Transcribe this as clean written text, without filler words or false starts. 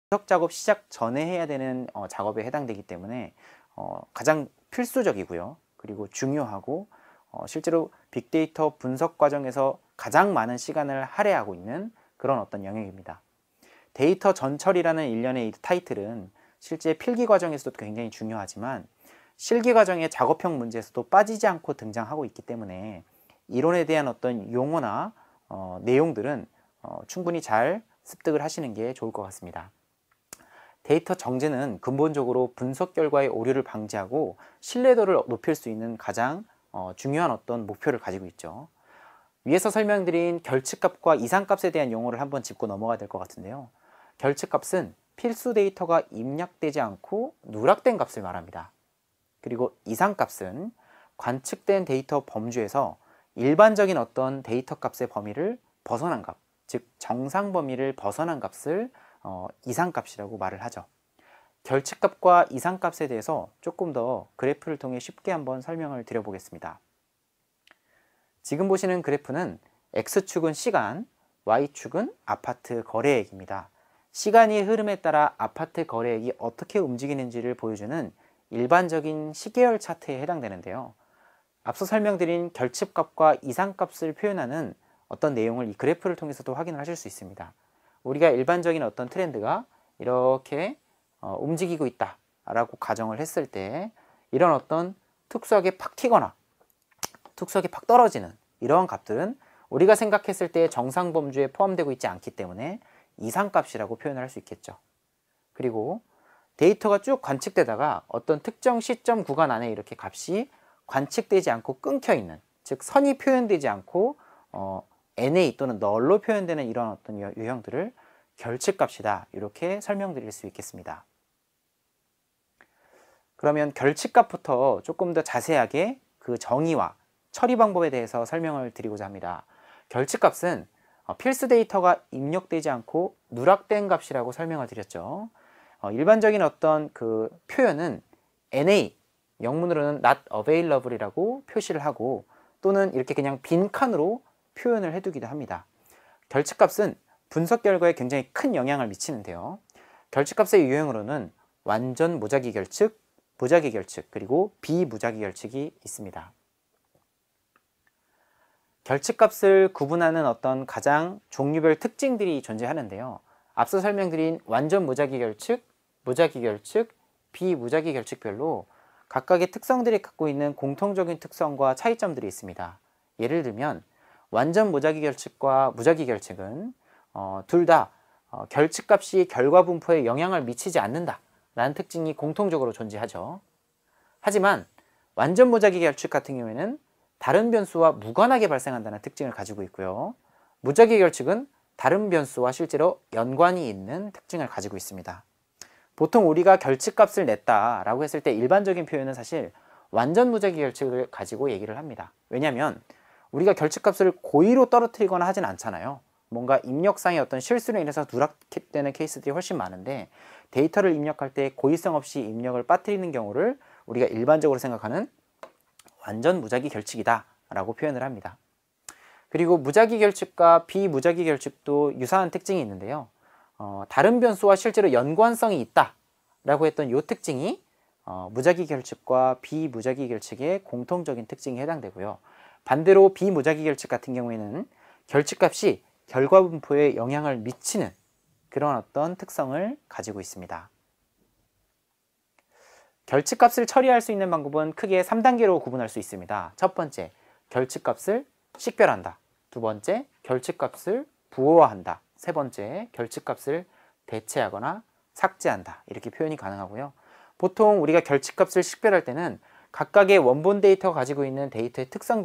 분석 작업 시작 전에 해야 되는 작업에 해당되기 때문에 가장 필수적이고요. 그리고 중요하고 실제로 빅데이터 분석 과정에서 가장 많은 시간을 할애하고 있는 그런 어떤 영역입니다. 데이터 전처리라는 일련의 이 타이틀은 실제 필기 과정에서도 굉장히 중요하지만 실기 과정의 작업형 문제에서도 빠지지 않고 등장하고 있기 때문에 이론에 대한 어떤 용어나 내용들은 충분히 잘 습득을 하시는 게 좋을 것 같습니다. 데이터 정제는 근본적으로 분석 결과의 오류를 방지하고 신뢰도를 높일 수 있는 가장 중요한 어떤 목표를 가지고 있죠. 위에서 설명드린 결측값과 이상값에 대한 용어를 한번 짚고 넘어가야 될 것 같은데요. 결측값은 필수 데이터가 입력되지 않고 누락된 값을 말합니다. 그리고 이상값은 관측된 데이터 범주에서 일반적인 어떤 데이터 값의 범위를 벗어난 값, 즉 정상 범위를 벗어난 값을 이상값이라고 말을 하죠. 결측값과 이상값에 대해서 조금 더 그래프를 통해 쉽게 한번 설명을 드려보겠습니다. 지금 보시는 그래프는 X축은 시간, Y축은 아파트 거래액입니다. 시간의 흐름에 따라 아파트 거래액이 어떻게 움직이는지를 보여주는 일반적인 시계열 차트에 해당되는데요. 앞서 설명드린 결측값과 이상값을 표현하는 어떤 내용을 이 그래프를 통해서도 확인을 하실 수 있습니다. 우리가 일반적인 어떤 트렌드가 이렇게 움직이고 있다 라고 가정을 했을 때 이런 어떤 특수하게 팍 튀거나 특수하게 팍 떨어지는 이러한 값들은 우리가 생각했을 때 정상 범주에 포함되고 있지 않기 때문에 이상값이라고 표현을 할 수 있겠죠. 그리고 데이터가 쭉 관측되다가 어떤 특정 시점 구간 안에 이렇게 값이 관측되지 않고 끊겨 있는, 즉 선이 표현되지 않고 NA 또는 널로 표현되는 이런 어떤 유형들을 결측값이다 이렇게 설명드릴 수 있겠습니다. 그러면 결측값부터 조금 더 자세하게 그 정의와 처리 방법에 대해서 설명을 드리고자 합니다. 결측값은 필수 데이터가 입력되지 않고 누락된 값이라고 설명을 드렸죠. 일반적인 어떤 그 표현은 NA, 영문으로는 not available이라고 표시를 하고 또는 이렇게 그냥 빈칸으로 표현을 해두기도 합니다. 결측값은 분석 결과에 굉장히 큰 영향을 미치는데요. 결측값의 유형으로는 완전 무작위 결측, 무작위 결측, 그리고 비무작위 결측이 있습니다. 결측값을 구분하는 어떤 가장 종류별 특징들이 존재하는데요. 앞서 설명드린 완전 무작위 결측, 무작위 결측, 비무작위 결측별로 각각의 특성들이 갖고 있는 공통적인 특성과 차이점들이 있습니다. 예를 들면 완전 무작위 결측과 무작위 결측은 둘 다 결측값이 결과 분포에 영향을 미치지 않는다 라는 특징이 공통적으로 존재하죠. 하지만 완전 무작위 결측 같은 경우에는 다른 변수와 무관하게 발생한다는 특징을 가지고 있고요. 무작위 결측은 다른 변수와 실제로 연관이 있는 특징을 가지고 있습니다. 보통 우리가 결측값을 냈다라고 했을 때 일반적인 표현은 사실 완전 무작위 결측을 가지고 얘기를 합니다. 왜냐하면 우리가 결측값을 고의로 떨어뜨리거나 하진 않잖아요. 뭔가 입력상의 어떤 실수로 인해서 누락되는 케이스들이 훨씬 많은데 데이터를 입력할 때 고의성 없이 입력을 빠뜨리는 경우를 우리가 일반적으로 생각하는 완전 무작위 결측이다 라고 표현을 합니다. 그리고 무작위 결측과 비무작위 결측도 유사한 특징이 있는데요. 다른 변수와 실제로 연관성이 있다 라고 했던 이 특징이 무작위 결측과 비무작위 결측의 공통적인 특징에 해당되고요. 반대로 비무작위 결측 같은 경우에는 결측값이 결과 분포에 영향을 미치는 그런 어떤 특성을 가지고 있습니다. 결측값을 처리할 수 있는 방법은 크게 3단계로 구분할 수 있습니다. 첫 번째, 결측값을 식별한다. 두 번째, 결측값을 부호화한다. 세 번째, 결측값을 대체하거나 삭제한다. 이렇게 표현이 가능하고요. 보통 우리가 결측값을 식별할 때는 각각의 원본 데이터가 가지고 있는 데이터의 특성들